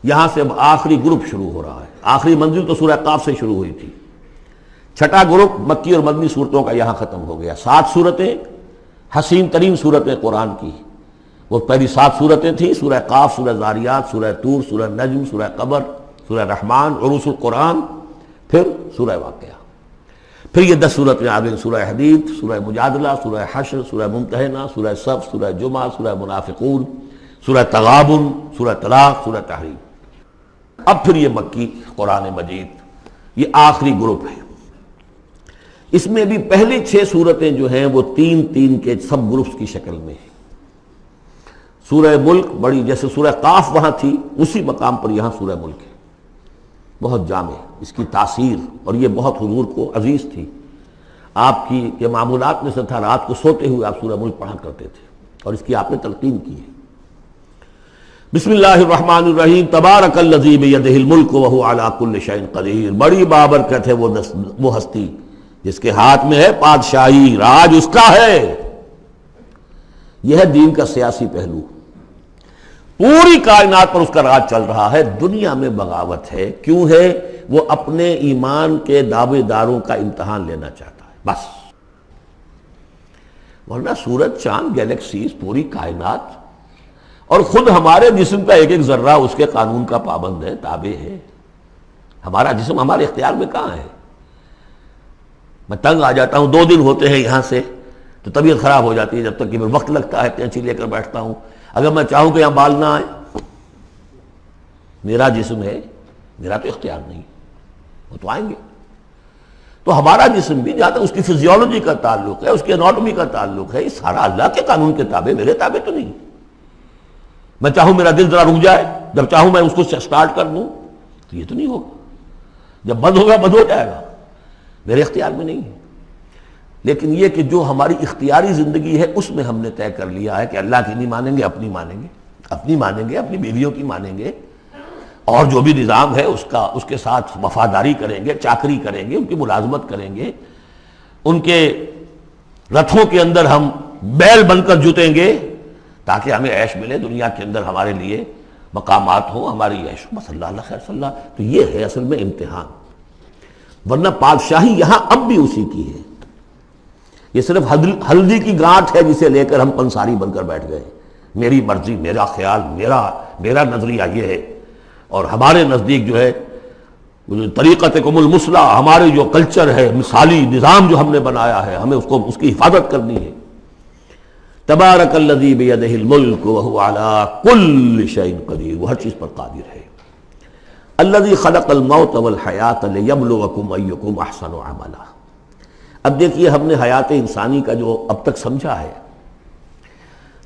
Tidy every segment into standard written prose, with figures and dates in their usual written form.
یہاں سے اب آخری گروپ شروع ہو رہا ہے. آخری منزل تو سورہ قاف سے شروع ہوئی تھی. چھٹا گروپ مکی اور مدنی صورتوں کا یہاں ختم ہو گیا. 7 صورتیں حسین ترین صورتیں قرآن کی. وہ پہلی 7 صورتیں تھیں: سورہ قاف، سورہ ذاریات، سورہ طور، سورہ نجم، سورہ قمر، سورہ رحمان، عروس القرآن، پھر سورہ واقعہ. پھر یہ 10 صورتیں آ گئیں: سورہ حدید، سورہ مجادلہ، سورہ حشر، سورہ ممتحنہ، سورہ صف، سورہ جمعہ، سورہ منافقون، سورہ تغابن، سورہ طلاق، سورہ تحریم. اب پھر یہ مکی قرآن مجید یہ آخری گروپ ہے. اس میں بھی پہلی 6 صورتیں جو ہیں وہ 3 کے سب گروپس کی شکل میں ہیں. سورہ ملک بڑی، جیسے سورہ قاف وہاں تھی اسی مقام پر یہاں سورہ ملک ہے. بہت جامع اس کی تاثیر، اور یہ بہت حضور کو عزیز تھی. آپ کی یہ معمولات میں سے تھا، رات کو سوتے ہوئے آپ سورہ ملک پڑھا کرتے تھے اور اس کی آپ نے تلقین کی ہے. بسم اللہ الرحمن الرحیم. تبارک الذی بیدہ الملک وہو علی کل شیء قدیر. بڑی بابرکت ہے وہ ہستی جس کے ہاتھ میں ہے بادشاہی، راج اس کا ہے. یہ ہے دین کا سیاسی پہلو. پوری کائنات پر اس کا راج چل رہا ہے. دنیا میں بغاوت ہے. کیوں ہے؟ وہ اپنے ایمان کے دعوے داروں کا امتحان لینا چاہتا ہے بس. ورنہ سورج، چاند، گیلیکسیز، پوری کائنات اور خود ہمارے جسم کا ایک ایک ذرہ اس کے قانون کا پابند ہے، تابع ہے. ہمارا جسم ہمارے اختیار میں کہاں ہے؟ میں تنگ آ جاتا ہوں، 2 دن ہوتے ہیں یہاں سے تو طبیعت خراب ہو جاتی ہے، جب تک کہ پھر وقت لگتا ہے کینچی لے کر بیٹھتا ہوں. اگر میں چاہوں کہ یہاں بال نہ آئے، میرا جسم ہے، میرا تو اختیار نہیں، وہ تو آئیں گے. تو ہمارا جسم بھی جہاں تک اس کی فزیولوجی کا تعلق ہے، اس کی اناٹومی کا تعلق ہے، یہ سارا اللہ کے قانون کے تابع، میرے تابع تو نہیں. میں چاہوں میرا دل ذرا رک جائے، جب چاہوں میں اس کو سٹارٹ کر دوں تو یہ تو نہیں ہوگا. جب بند ہوگا بند ہو جائے گا، میرے اختیار میں نہیں ہے. لیکن یہ کہ جو ہماری اختیاری زندگی ہے اس میں ہم نے طے کر لیا ہے کہ اللہ کی نہیں مانیں گے، اپنی مانیں گے، اپنی مانیں گے، اپنی بیویوں کی مانیں گے، اور جو بھی نظام ہے اس کے ساتھ وفاداری کریں گے، چاکری کریں گے، ان کی ملازمت کریں گے، ان کے رتھوں کے اندر ہم بیل بن کر جتیں گے تاکہ ہمیں عیش ملے، دنیا کے اندر ہمارے لیے مقامات ہوں، ہماری عیش بس اللہ اللہ خیر صلی اللہ. تو یہ ہے اصل میں امتحان. ورنہ بادشاہی یہاں اب بھی اسی کی ہے. یہ صرف ہلدی کی گانٹھ ہے جسے لے کر ہم پنساری بن کر بیٹھ گئے. میری مرضی، میرا خیال، میرا نظریہ یہ ہے. اور ہمارے نزدیک جو ہے طریقتکم المثلی، ہمارے جو کلچر ہے، مثالی نظام جو ہم نے بنایا ہے، ہمیں اس کی حفاظت کرنی ہے. تبارک الذی بیدہ الملک وہو علی کل شیء قدیر. وہ ہر چیز پر قادر ہے. الذی خلق الموت والحیاۃ لیبلوکم ایکم احسن عملا. اب دیکھیے ہم نے حیات انسانی کا جو اب تک سمجھا ہے،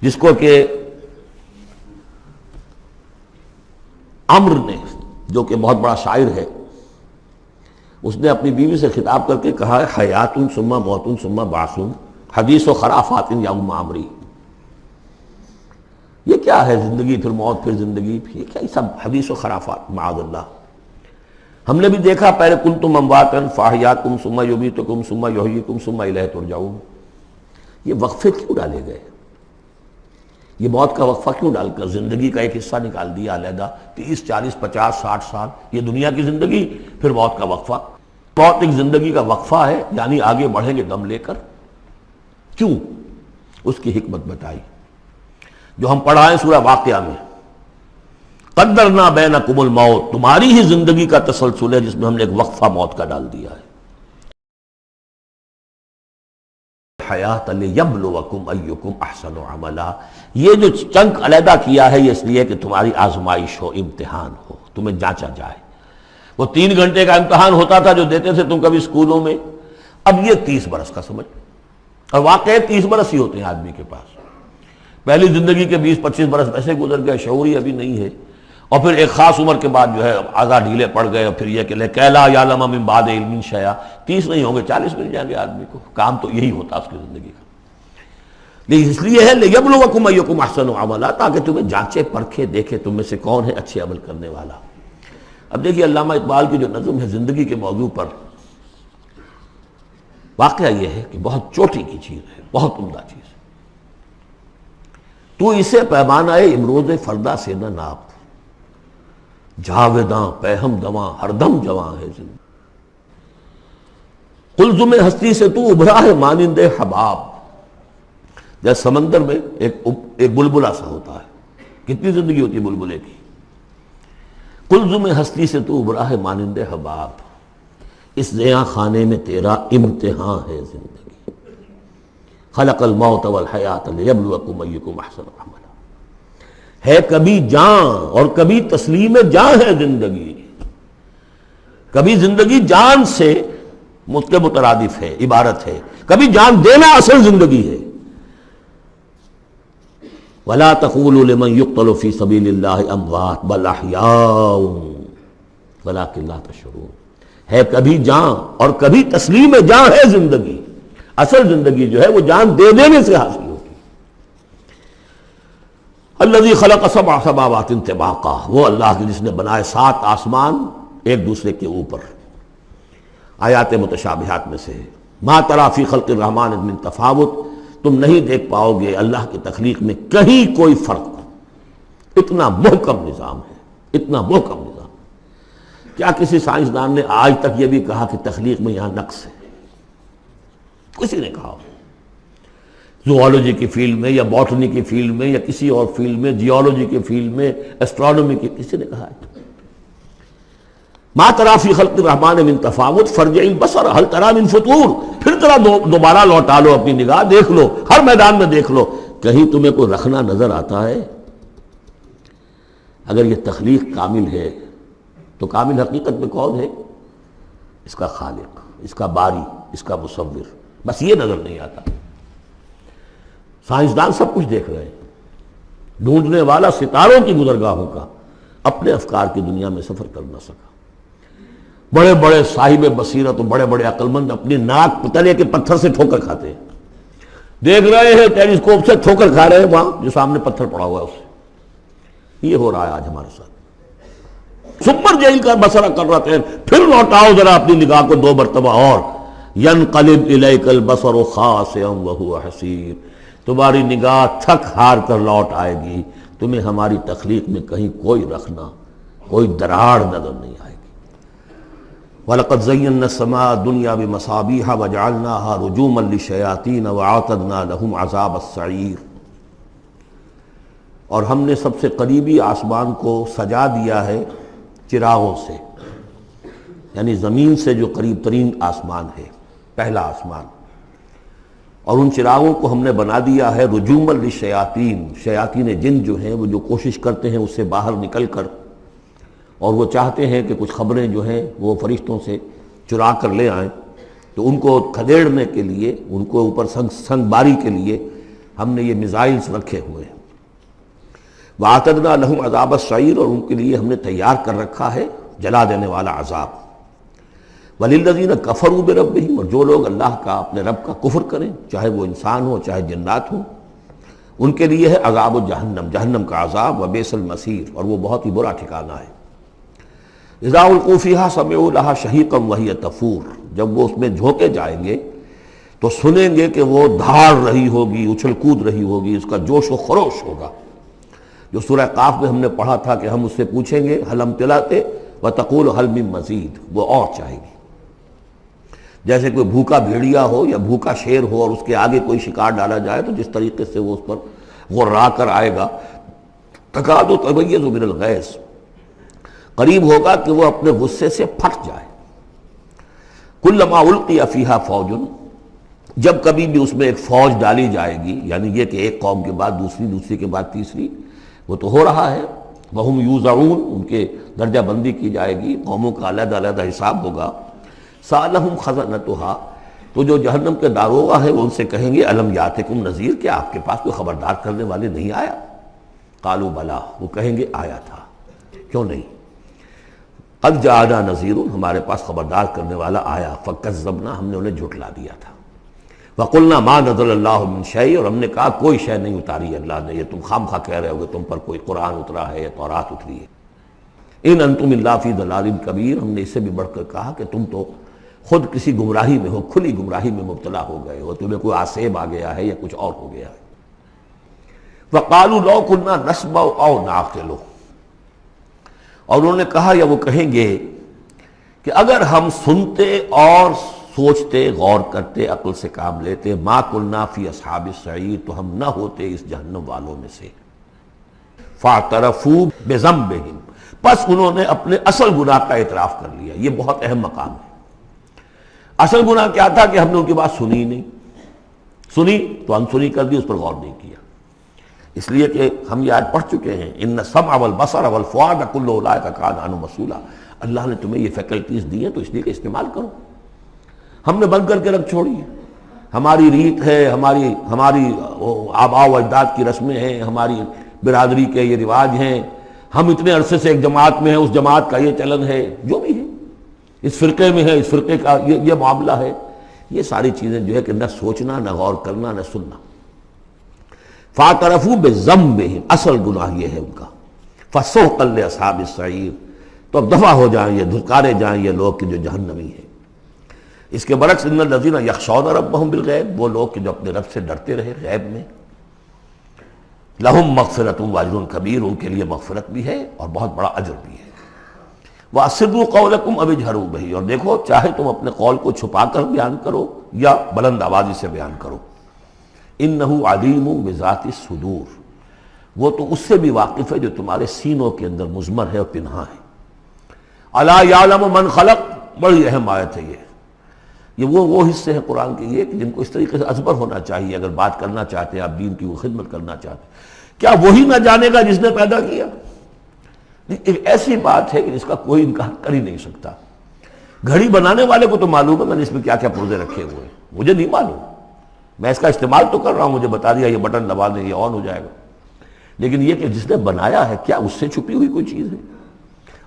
جس کو کہ عمر نے، جو کہ بہت بڑا شاعر ہے، اس نے اپنی بیوی سے خطاب کر کے کہا ہے حیات ثم موت ثم بعث حدیث و خرافات یا ام عمری. یہ کیا ہے؟ زندگی پھر موت پھر زندگی، یہ کیا؟ یہ سب حدیث و خرافات معاذ اللہ. ہم نے بھی دیکھا پہلے کنتم امواتا فاحیاکم ثم یمیتکم ثم یحییکم ثم الیہ ترجعون. یہ وقفے کیوں ڈالے گئے؟ یہ موت کا وقفہ کیوں ڈال کر زندگی کا ایک حصہ نکال دیا علیحدہ؟ 30 40 50 60 سال یہ دنیا کی زندگی، پھر موت کا وقفہ. موت ایک زندگی کا وقفہ ہے، یعنی آگے بڑھیں گے دم لے کر. کیوں؟ اس کی حکمت بتائی جو ہم پڑھائیں سورہ واقعہ میں. قدرنا بینکم الموت، تمہاری ہی زندگی کا تسلسل ہے جس میں ہم نے ایک وقفہ موت کا ڈال دیا ہے. حیات لیبلوکم ایکم احسن عملا. یہ جو چنک علیحدہ کیا ہے یہ اس لیے کہ تمہاری آزمائش ہو، امتحان ہو، تمہیں جانچا جائے. وہ 3 گھنٹے کا امتحان ہوتا تھا جو دیتے تھے تم کبھی اسکولوں میں، اب یہ 30 برس کا سمجھ. اور واقعی 30 برس ہی ہوتے ہیں آدمی کے پاس. پہلی زندگی کے 20-25 برس ویسے گزر گئے، شعوری ابھی نہیں ہے. اور پھر ایک خاص عمر کے بعد جو ہے اعضاء ڈھیلے پڑ گئے، اور پھر یہ کہ کہ لا یعلم من بعد علم شیئا. 30 نہیں ہوں گے 40 مل جائیں گے آدمی کو. کام تو یہی ہوتا اس کی زندگی کا. لیکن اس لیے ہے لیبلوکم ایکم احسن عملا، تاکہ تمہیں جانچے پرکھے دیکھے تم میں سے کون ہے اچھے عمل کرنے والا. اب دیکھیے علامہ اقبال کی جو نظم ہے زندگی کے موضوع پر، واقعہ یہ ہے کہ بہت چوٹی کی چیز ہے، بہت عمدہ چیز ہے. تو اسے پیمانہ امروز فردا سے نہ ناپ، جاویداں پہم دواں ہر دم جواں ہے زندگی۔ قلزم ہستی سے تو ابھرا ہے مانند حباب، جیسے سمندر میں ایک بلبلا سا ہوتا ہے، کتنی زندگی ہوتی ہے بلبلے کی۔ قلزم ہستی سے تو ابھرا ہے مانند حباب، اس زیاں خانے میں تیرا امتحان ہے زندگی۔ خلق الموت والحیات لیبلوکم ایکم احسن عملا، ہے کبھی جاں اور کبھی تسلیم جاں ہے زندگی۔ کبھی زندگی جان سے مترادف ہے، عبارت ہے، کبھی جان دینا اصل زندگی ہے۔ وَلَا تَقُولُوا لِمَنْ يُقْتَلُ فِي سَبِيلِ اللَّهِ أَمْوَاتٌ بَلْ أَحْيَاءٌ وَلَكِنْ لَا تَشْعُرُونَ، ہے کبھی جان اور کبھی تسلیم جان ہے زندگی۔ اصل زندگی جو ہے وہ جان دے دینے سے حاصل ہوگی۔ الذی خلق سبع سماوات طباقا، وہ اللہ جس نے بنائے 7 آسمان ایک دوسرے کے اوپر۔ آیات متشابہات میں سے ہے۔ ما تری فی خلق الرحمن من تفاوت، تم نہیں دیکھ پاؤ گے اللہ کی تخلیق میں کہیں کوئی فرق۔ اتنا محکم نظام ہے، اتنا محکم نظام۔ کیا کسی سائنسدان نے آج تک یہ بھی کہا کہ تخلیق میں یہاں نقص ہے؟ کسی نے کہا؟ زوالوجی کی فیلڈ میں یا باٹنی کی فیلڈ میں یا کسی اور فیلڈ میں، جیولوجی کی فیلڈ میں، ایسٹرونومی کی، کسی نے کہا ہے؟ ما تری فی خلق الرحمن من تفاوت فارجع البصر هل تری من فطور، پھر ذرا دوبارہ لوٹا لو اپنی نگاہ، دیکھ لو، ہر میدان میں دیکھ لو، کہیں تمہیں کوئی رکھنا نظر آتا ہے؟ اگر یہ تخلیق کامل ہے تو کامل حقیقت میں کون ہے؟ اس کا خالق، اس کا باری، اس کا مصور۔ بس یہ نظر نہیں آتا۔ سائنسدان سب کچھ دیکھ رہے ہیں، ڈھونڈنے والا ستاروں کی گزرگاہوں کا اپنے افکار کی دنیا میں سفر کر نہ سکا۔ بڑے بڑے صاحب بصیرت و بڑے بڑے عقل مند اپنی ناک تلے کے پتھر سے ٹھوکر کھاتے ہیں، دیکھ رہے ہیں ٹیلیسکوپ سے ٹھوکر کھا رہے ہیں وہاں جو سامنے پتھر پڑا ہوا ہے اس سے۔ یہ ہو رہا ہے آج ہمارے ساتھ۔ سپر جیل کا بسرا کر رہے ہیں، پھر لوٹاؤ ذرا اپنی نگاہ کو 2 مرتبہ اور۔ ینقلب الیک البصر خاسئا وہو حسیر، تمہاری نگاہ تھک ہار کر لوٹ آئے گی، تمہیں ہماری تخلیق میں کہیں کوئی رکھنا، کوئی دراڑ نظر نہیں آئے گی۔ وَلَقَدْ زَيَّنَّا السَّمَاءَ الدُّنْيَا بِمَصَابِيحَ وَجَعَلْنَاهَا رُجُومًا لِلشَّيَاطِينَ وَأَعْتَدْنَا لَهُمْ عَذَابَ السَّعِيرِ، اور ہم نے سب سے قریبی آسمان کو سجا دیا ہے چراغوں سے، یعنی زمین سے جو قریب ترین آسمان ہے، پہلا آسمان، اور ان چراغوں کو ہم نے بنا دیا ہے رجوما للشیاطین، شیاطین جن جو ہیں وہ جو کوشش کرتے ہیں اس سے باہر نکل کر، اور وہ چاہتے ہیں کہ کچھ خبریں جو ہیں وہ فرشتوں سے چرا کر لے آئیں، تو ان کو کھدیڑنے کے لیے، ان کو اوپر سنگ باری کے لیے ہم نے یہ میزائلز رکھے ہوئے ہیں۔ وَأَعْتَدْنَا لَهُمْ عَذَابَ السَّعِيرِ، اور ان کے لیے ہم نے تیار کر رکھا ہے جلا دینے والا عذاب۔ وَلِلَّذِينَ كَفَرُوا بِرَبِّهِمْ، اور جو لوگ اللہ کا، اپنے رب کا کفر کریں، چاہے وہ انسان ہو چاہے جنات ہوں، ان کے لیے ہے عذاب جہنم، جہنم کا عذاب، وبئس المصیر، اور وہ بہت ہی برا ٹھکانہ ہے۔ اذا القوا فیہا سمعوا لہا شہیقا وہی تفور، جب وہ اس میں جھونکے جائیں گے تو سنیں گے کہ وہ دھاڑ رہی ہوگی، اچھل کود رہی ہوگی، اس کا جوش و خروش ہوگا، جو سورہ قاف میں ہم نے پڑھا تھا کہ ہم اس سے پوچھیں گے حل امتلأت وتقول حل من مزید، وہ اور چاہے گی۔ جیسے کوئی بھوکا بھیڑیا ہو یا بھوکا شیر ہو اور اس کے آگے کوئی شکار ڈالا جائے تو جس طریقے سے وہ اس پر غرا کر آئے گا، تکاد تمیز من الغیظ، قریب ہوگا کہ وہ اپنے غصے سے پھٹ جائے۔ کلما القی فیہا فوج، جب کبھی بھی اس میں ایک فوج ڈالی جائے گی، یعنی یہ کہ ایک قوم کے بعد دوسری، دوسری کے بعد تیسری، وہ تو ہو رہا ہے، وہم یوزعون، ان کے درجہ بندی کی جائے گی، قوموں کا علیحدہ علیحدہ حساب ہوگا۔ سألہم خزنتہا، تو جو جہنم کے داروغہ ہیں وہ ان سے کہیں گے الم یاتکم نذیر، کیا آپ کے پاس کوئی خبردار کرنے والے نہیں آیا؟ قالوا بلا، وہ کہیں گے آیا تھا، کیوں نہیں؟ قد جاءنا نذیر، ہمارے پاس خبردار کرنے والا آیا، فکذبنا، ہم نے انہیں جھٹلا دیا تھا۔ وقلنا ما نزل اللہ من شیء، اور ہم نے کہا کوئی شے نہیں اتاری اللہ نے، یہ تم خام خواہ کہہ رہے ہو کہ تم پر کوئی قرآن اترا ہے یا تورات اتری ہے۔ ان انتم الا فی ضلال کبیر، ہم نے اس سے بھی بڑھ کر کہا کہ تم تو خود کسی گمراہی میں ہو، کھلی گمراہی میں مبتلا ہو گئے ہو، تمہیں کوئی آسیب آ گیا ہے یا کچھ اور ہو گیا ہے۔ وقالوا لو كنا نسمع او نعقل، اور انہوں نے کہا یا وہ کہیں گے کہ اگر ہم سنتے اور سوچتے، غور کرتے، عقل سے کام لیتے، ما کنا فی اصحاب السعیر، تو ہم نہ ہوتے اس جہنم والوں میں سے۔ فاعترفوا بذنبہم، پس انہوں نے اپنے اصل گناہ کا اعتراف کر لیا۔ یہ بہت اہم مقام ہے۔ اصل گناہ کیا تھا کہ ہم نے ان کی بات سنی نہیں، سنی تو انسنی کر دی، اس پر غور نہیں کیا۔ اس لیے کہ ہم یہ آج پڑھ چکے ہیں، ان السمع والبصر والفؤاد کل اولئک کان عنہ مسئولا۔ اللہ نے تمہیں یہ فیکلٹیز دی ہیں تو اس لیے کہ استعمال کرو۔ ہم نے بند کر کے رکھ چھوڑی ہے۔ ہماری ریت ہے، ہماری آباء و اجداد کی رسمیں ہیں، ہماری برادری کے یہ رواج ہیں، ہم اتنے عرصے سے ایک جماعت میں ہیں، اس جماعت کا یہ چلن ہے، جو بھی ہے، اس فرقے میں ہے، اس فرقے کا یہ معاملہ ہے۔ یہ ساری چیزیں جو ہے کہ نہ سوچنا، نہ غور کرنا، نہ سننا۔ فاعترفوا بذنبہم، اصل گناہ یہ ہے ان کا۔ فسحقا لاصحاب السعیر، تو اب دفع ہو جائیں یہ، دھتکارے جائیں یہ لوگ کہ جو جہنمی ہیں۔ اس کے برعکس ان الذین یخشون ربہم بالغیب، وہ لوگ کہ جو اپنے رب سے ڈرتے رہے غیب میں، لہم مغفرۃ واجر کبیر، ان کے لیے مغفرت بھی ہے اور بہت بڑا اجر بھی ہے۔ وَأَسِرُّوا قَوْلَكُمْ أَوِ اجْهَرُوا بِهِ، اور دیکھو چاہے تم اپنے قول کو چھپا کر بیان کرو یا بلند آوازی سے بیان کرو۔ إِنَّهُ عَلِيمٌ بِذَاتِ الصُّدُورِ، وہ تو اس سے بھی واقف ہے جو تمہارے سینوں کے اندر مضمر ہے اور پنہاں ہے۔ أَلَا يَعْلَمُ مَنْ خَلَقَ، بڑی اہم آیت ہے یہ وہ حصے ہیں قرآن کے یہ کہ جن کو اس طریقے سے ازبر ہونا چاہیے اگر بات کرنا چاہتے ہیں، آپ دین کی وہ خدمت کرنا چاہتے ہیں۔ کیا وہی نہ جانے گا جس نے پیدا کیا؟ ایک ایسی بات ہے کہ جس کا کوئی انکار کر ہی نہیں سکتا۔ گھڑی بنانے والے کو تو معلوم ہے میں نے اس میں کیا کیا پرزے رکھے ہوئے ہیں، مجھے نہیں معلوم، میں اس کا استعمال تو کر رہا ہوں، مجھے بتا دیا یہ بٹن دبا دیں یہ آن ہو جائے گا، لیکن یہ کہ جس نے بنایا ہے کیا اس سے چھپی ہوئی کوئی چیز ہے؟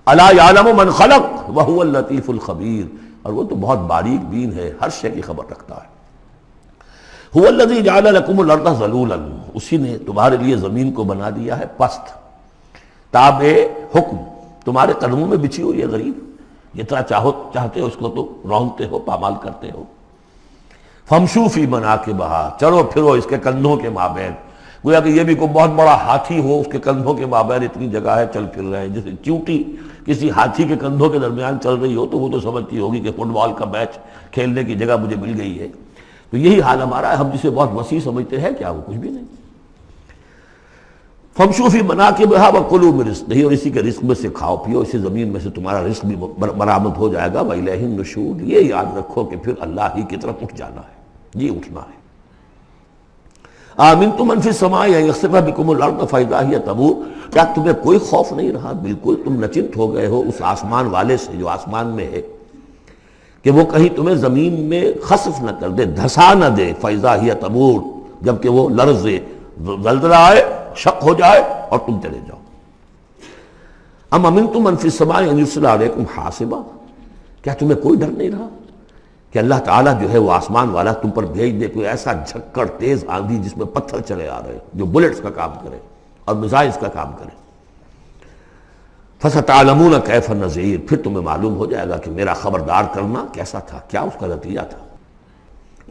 الا یعلم من خلق وهو اللطیف الخبیر، اور وہ تو بہت باریک بین ہے، ہر شے کی خبر رکھتا ہے۔ هو الذی جعل لکم الارض ذلولا، اسی نے تمہارے لیے زمین کو بنا دیا ہے پست، تابع حکم، تمہارے قدموں میں بچھی ہوئی ہے غریب، جتنا چاہتے ہو اس کو تو رونتے ہو، پامال کرتے ہو۔ فمشوا فی مناکبہا، چلو پھرو اس کے کندھوں کے مابین، گویا کہ یہ بھی کوئی بہت بڑا ہاتھی ہو، اس کے کندھوں کے مابین اتنی جگہ ہے، چل پھر رہے ہیں۔ جیسے چیونٹی کسی ہاتھی کے کندھوں کے درمیان چل رہی ہو تو وہ تو سمجھتی ہوگی کہ فٹ بال کا میچ کھیلنے کی جگہ مجھے مل گئی ہے۔ تو یہی حال ہمارا ہے، ہم جسے بہت وسیع سمجھتے ہیں کیا وہ کچھ بھی نہیں۔ فمشوا فی مناکبہا وکلوا من رزقہ، اور اسی کے رزق میں سے کھاؤ پیو، اسی زمین میں سے تمہارا رزق بھی برآمد ہو جائے گا۔ وإلیہ النشور، یہ یاد رکھو کہ پھر اللہ ہی کی طرف اٹھ جانا ہے، جی اٹھنا ہے۔ آمنتم من فی السماء ان یخسف بکم الارض فاذا ہی تمور، کیا تمہیں کوئی خوف نہیں رہا؟ بالکل تم نچنت ہو گئے ہو اس آسمان والے سے جو آسمان میں ہے کہ وہ کہیں تمہیں زمین میں خسف نہ کر دے، دھسا نہ دے، فاذا ہی تمور، جبکہ وہ لرزے، زلزلہ آئے، شق ہو جائے اور تم چلے جاؤ۔ ام امنتم من فی السماء ان یرسل علیکم حاصبا، کیا تمہیں کوئی ڈر نہیں رہا کہ اللہ تعالیٰ جو ہے وہ آسمان والا تم پر بھیج دے کوئی ایسا جھکڑ تیز آندھی جس میں پتھر چلے آ رہے جو بلٹس کا کام کرے اور میزائلز کا کام کرے۔ فَسَتَعْلَمُونَ كَيْفَ النَّذِيرُ، پھر تمہیں معلوم ہو جائے گا کہ میرا خبردار کرنا کیسا تھا، کیا اس کا نتیجہ تھا۔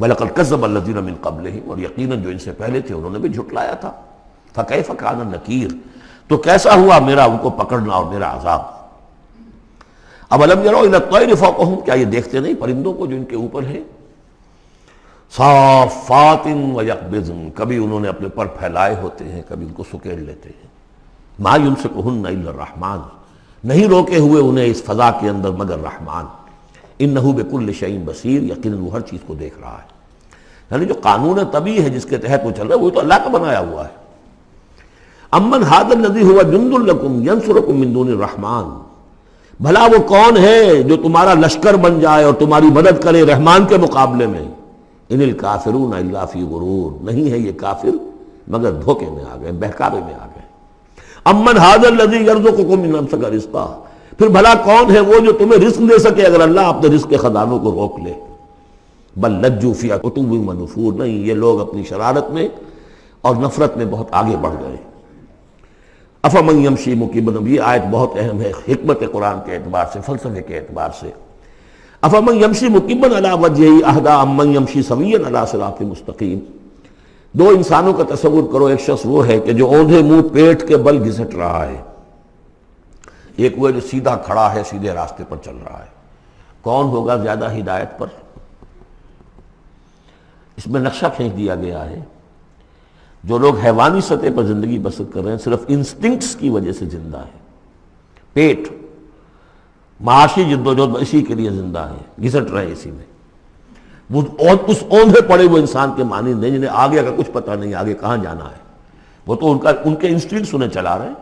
وَلَقَدْ كَذَّبَ الَّذِينَ مِن قَبْلِهِمْ، اور یقیناً جو ان سے پہلے تھے انہوں نے بھی جھٹلایا تھا۔ فَكَيْفَ كَانَ النَّكِيرُ، تو کیسا ہوا میرا ان کو پکڑنا اور میرا عذاب۔ اَوَلَمْ يَرَوْا إِلَى الطَّيْرِ فَوْقَهُمْ، کیا یہ دیکھتے نہیں پرندوں کو جو ان کے اوپر ہیں؟ صافات ویقبضن، کبھی انہوں نے اپنے پر پھیلائے ہوتے ہیں، کبھی ان کو سکیڑ لیتے ہیں۔ ما یمسکہن الا الرحمن، نہیں روکے ہوئے انہیں اس فضا کے اندر مگر رحمان۔ انہ بکل شیء بصیر، یقیناً وہ ہر چیز کو دیکھ رہا ہے۔ یعنی جو قانون طبیعی ہے جس کے تحت وہ چل رہا ہے وہ تو اللہ کا بنایا ہوا ہے۔ امن ھذا الذی هو جند لکم ینصرکم من دون الرحمن، بھلا وہ کون ہے جو تمہارا لشکر بن جائے اور تمہاری مدد کرے رحمان کے مقابلے میں؟ ان الکافرون الا فی غرور، نہیں ہے یہ کافر مگر دھوکے میں آ گئے، بہکاوے میں آ گئے۔ امن ھذا الذی یرزقکم من امسک رزقا، پھر بھلا کون ہے وہ جو تمہیں رزق دے سکے اگر اللہ اپنے رزق کے خزانوں کو روک لے؟ بل لجوا فی عتو و نفور، نہیں یہ لوگ اپنی شرارت میں اور نفرت میں بہت آگے بڑھ گئے۔ افمن یمشی مکبا، یہ آیت بہت اہم ہے حکمت قرآن کے اعتبار سے، فلسفے کے اعتبار سے۔ افمن یمشی مکبا علی وجہہ اہدی امن یمشی سویا علی صراط مستقیم، دو انسانوں کا تصور کرو، ایک شخص وہ ہے کہ جو اوندھے منہ پیٹ کے بل گھسٹ رہا ہے، ایک وہ جو سیدھا کھڑا ہے، سیدھے راستے پر چل رہا ہے۔ کون ہوگا زیادہ ہدایت پر؟ اس میں نقشہ کھینچ دیا گیا ہے، جو لوگ حیوانی سطح پر زندگی بسر کر رہے ہیں صرف انسٹنکٹس کی وجہ سے زندہ ہیں، پیٹ معاشی جدوجہد اسی کے لیے زندہ ہیں، گھسٹ رہے ہیں اسی میں، وہ اس اوندھے پڑے وہ انسان کے معنی نہیں جنہیں آگے کا کچھ پتہ نہیں، آگے کہاں جانا ہے، وہ تو ان کے انسٹنکٹس انہیں چلا رہے ہیں،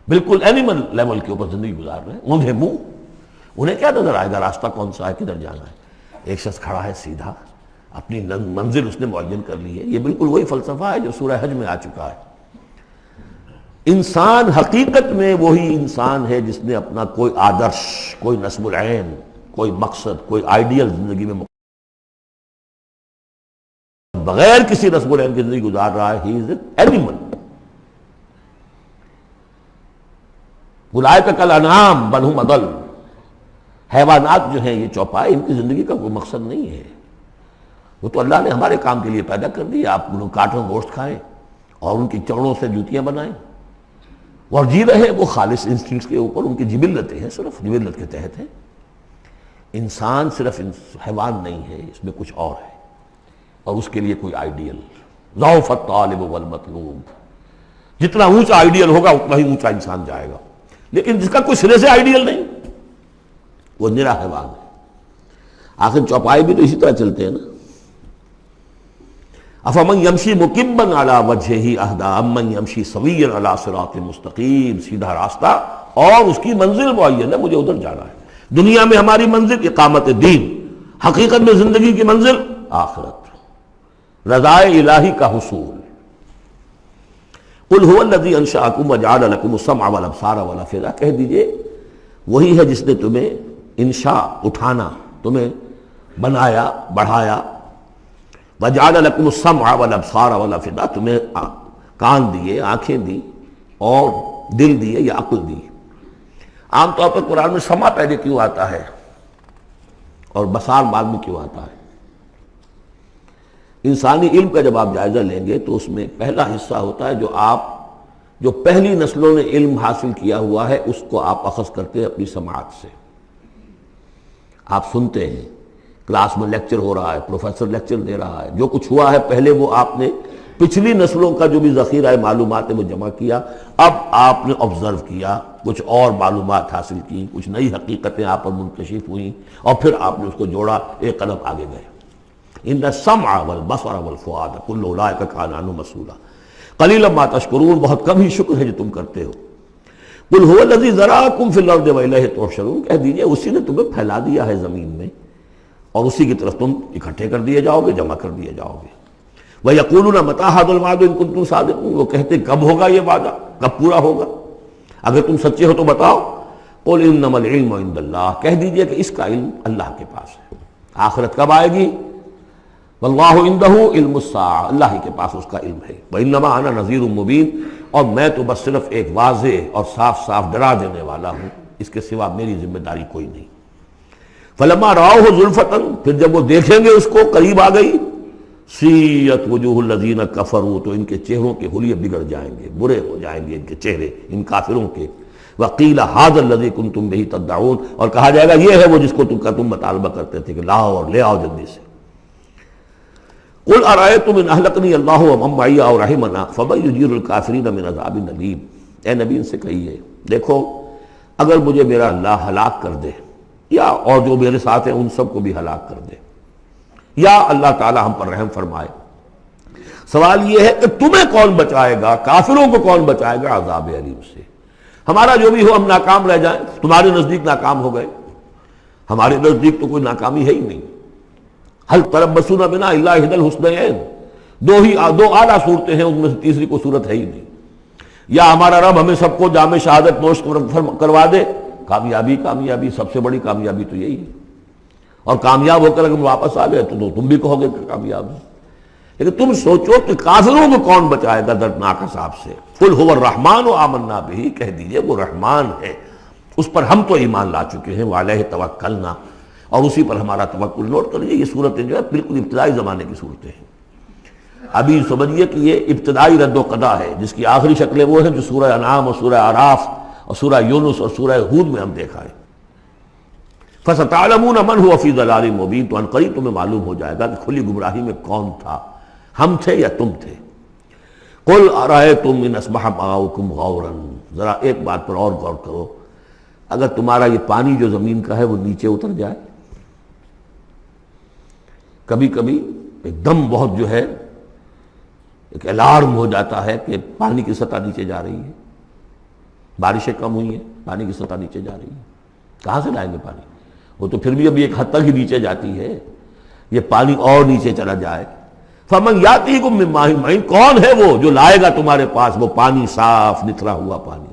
بالکل اینیمل لیول کے اوپر زندگی گزار رہے ہیں، اوندھے منہ، انہیں کیا نظر آئے گا راستہ کون سا ہے، کدھر جانا ہے؟ ایک شخص کھڑا ہے سیدھا، اپنی منزل اس نے معین کر لی ہے۔ یہ بالکل وہی فلسفہ ہے جو سورہ حج میں آ چکا ہے۔ انسان حقیقت میں وہی انسان ہے جس نے اپنا کوئی آدرش، کوئی نصب العین، کوئی مقصد، کوئی آئیڈیل زندگی میں بغیر کسی نصب العین کی زندگی گزار رہا ہے۔ ہی از این اینیمل، اولئک کالانعام بل ھم اضل۔ حیوانات جو ہیں یہ چوپائے، ان کی زندگی کا کوئی مقصد نہیں ہے، وہ تو اللہ نے ہمارے کام کے لیے پیدا کر دی۔ آپ انہوں کاٹوں گوشت کھائیں اور ان کی چڑوں سے جوتیاں بنائیں اور جی رہے ہیں وہ خالص انسٹنکٹس کے اوپر، ان کی جبلتیں ہیں، صرف جبلت کے تحت ہیں۔ انسان صرف حیوان نہیں ہے، اس میں کچھ اور ہے، اور اس کے لیے کوئی آئیڈیل۔ ضعف الطالب والمطلوب، جتنا اونچا آئیڈیل ہوگا اتنا ہی اونچا انسان جائے گا، لیکن جس کا کوئی سرے سے آئیڈیل نہیں وہ نرا حیوان ہے۔ آخر چوپائے بھی تو اسی طرح چلتے ہیں نا۔ افمن یمشی مکبا علی وجہہ اہدی امن یمشی سویا علی صراط مستقیم، سیدھا راستہ اور اس کی منزل معین ہے، مجھے ادھر جانا ہے۔ دنیا میں ہماری منزل اقامت دین، حقیقت میں زندگی کی منزل آخرت، رضائے الہی کا حصول۔ قل هو الذی انشأکم وجعل لکم السمع والابصار والافئدہ، کہہ دیجئے وہی ہے جس نے تمہیں انشاء اٹھانا، تمہیں بنایا، بڑھایا، وجعل لکم السمع والابصار والافئدہ، تمہیں کان دیے، آنکھیں دی اور دل دیے یا عقل دی۔ عام طور پر قرآن میں سمع پہلے کیوں آتا ہے اور بصار بعد میں کیوں آتا ہے؟ انسانی علم کا جب آپ جائزہ لیں گے تو اس میں پہلا حصہ ہوتا ہے جو پہلی نسلوں نے علم حاصل کیا ہوا ہے، اس کو آپ اخذ کرتے ہیں اپنی سماعت سے۔ آپ سنتے ہیں، کلاس میں لیکچر ہو رہا ہے، پروفیسر لیکچر دے رہا ہے، جو کچھ ہوا ہے پہلے وہ آپ نے پچھلی نسلوں کا جو بھی ذخیرہ معلومات ہے وہ جمع کیا، اب آپ نے آبزرو کیا، کچھ اور معلومات حاصل کی، کچھ نئی حقیقتیں آپ پر منکشف ہوئیں، اور پھر آپ نے اس کو جوڑا، ایک قدم آگے گئے۔ ان السمع والبصر والفؤاد کل اولئک کان عنہ مسئولا قلیلا ما تشکرون، بہت کم ہی شکر ہے جو تم کرتے ہو۔ قل هو الذی ذرأکم فی الارض والیہ تحشرون، کہہ دیجئے اسی نے تمہیں پھیلا دیا ہے زمین میں اور اسی کی طرف تم اکٹھے کر دیے جاؤ گے، جمع کر دیے جاؤ گے۔ وَيَقُولُونَ مَتَىٰ هَٰذَا الْوَعْدُ إِن كُنتُمْ صَادِقِينَ، وہ کہتے کب ہوگا یہ وعدہ، کب پورا ہوگا، اگر تم سچے ہو تو بتاؤ۔ قُلْ إِنَّمَا الْعِلْمُ عِندَ اللَّهِ، کہہ دیجئے کہ اس کا علم اللہ کے پاس ہے۔ آخرت کب آئے گی؟ وَاللَّهُ عِندَهُ عِلْمُ السَّاعَةِ، اللہ ہی کے پاس اس کا علم ہے۔ وَإِنَّمَا أَنَا نَذِيرٌ مُّبِينٌ، اور میں تو بس صرف ایک واضح اور صاف صاف ڈرا دینے والا ہوں، اس کے سوا میری ذمہ داری کوئی نہیں۔ فَلَمَّا رَأَوْهُ زُلْفَةً، پھر جب وہ دیکھیں گے اس کو، قریب آ گئی، سیئت وجوہ الذین کفروا، تو ان کے چہروں کے حلیے بگڑ جائیں گے، برے ہو جائیں گے ان کے چہرے، ان کافروں کے۔ وقیل ھذا الذی کنتم بہ تدعون، اور کہا جائے گا یہ ہے وہ جس کو تم مطالبہ کرتے تھے کہ لاؤ اور لے آؤ جلدی سے۔ قل ارأیتم ان اہلکنی اللہ ومن معی او رحمنا فمن یجیر الکافرین من عذاب الیم، اے نبی ان سے کہیے دیکھو اگر مجھے میرا اللہ ہلاک کر دے، یا اور جو میرے ساتھ ہیں ان سب کو بھی ہلاک کر دے، یا اللہ تعالی ہم پر رحم فرمائے، سوال یہ ہے کہ تمہیں کون بچائے گا، کافروں کو کون بچائے گا عذاب علیم سے؟ ہمارا جو بھی ہو ہم ناکام رہ جائیں، تمہارے نزدیک ناکام ہو گئے، ہمارے نزدیک تو کوئی ناکامی ہے ہی نہیں۔ حل تربصون بنا الا احدی الحسنیین، دو اعلیٰ صورتیں ہیں، ان میں سے تیسری کوئی صورت ہے ہی نہیں۔ یا ہمارا رب ہمیں سب کو جام شہادت نوش کروا دے، کامیابی کامیابی، سب سے بڑی کامیابی تو یہی ہے، اور کامیاب ہو کر اگر واپس آ گئے تو تم بھی کہو گے کہ کامیاب ہے۔ لیکن تم سوچو کہ کافروں کو کون بچائے گا دردناک عذاب سے؟ قل هو الرحمن آمنا بہ، کہہ دیجئے وہ رحمان ہے، اس پر ہم تو ایمان لا چکے ہیں، وعلیہ توکلنا، اور اسی پر ہمارا توکل۔ نوٹ کر لیجیے یہ صورتیں جو ہے بالکل ابتدائی زمانے کی صورتیں ہیں۔ ابھی سمجھیے کہ یہ ابتدائی رد و قضا ہے، جس کی آخری شکلیں وہ ہیں جو سورہ انعام اور سورہ اعراف اور سورہ یونس اور سورہ ہود میں ہم دیکھا ہے۔ فَسَتَعْلَمُونَ مَنْ هُوَ فِي ضَلَالٍ مُبِينٍ، تو عنقریب تمہیں معلوم ہو جائے گا کہ کھلی گمراہی میں کون تھا، ہم تھے یا تم تھے۔ قُلْ أَرَأَيْتُمْ إِنْ أَصْبَحَ مَاؤُكُمْ غَوْرًا، ذرا ایک بات پر اور غور کرو، اگر تمہارا یہ پانی جو زمین کا ہے وہ نیچے اتر جائے، کبھی کبھی ایک دم بہت جو ہے ایک الارم ہو جاتا ہے کہ پانی کی سطح نیچے جا رہی ہے، بارشیں کم ہوئی ہیں، پانی کی سطح نیچے جا رہی ہے، کہاں سے لائیں گے پانی؟ وہ تو پھر بھی ابھی ایک حد تک ہی نیچے جاتی ہے، یہ پانی اور نیچے چلا جائے۔ فَمَنْ يَأْتِيكُم مِّن مَّاءٍ مَّعِينٍ، کون ہے وہ جو لائے گا تمہارے پاس وہ پانی صاف نتھرا ہوا پانی؟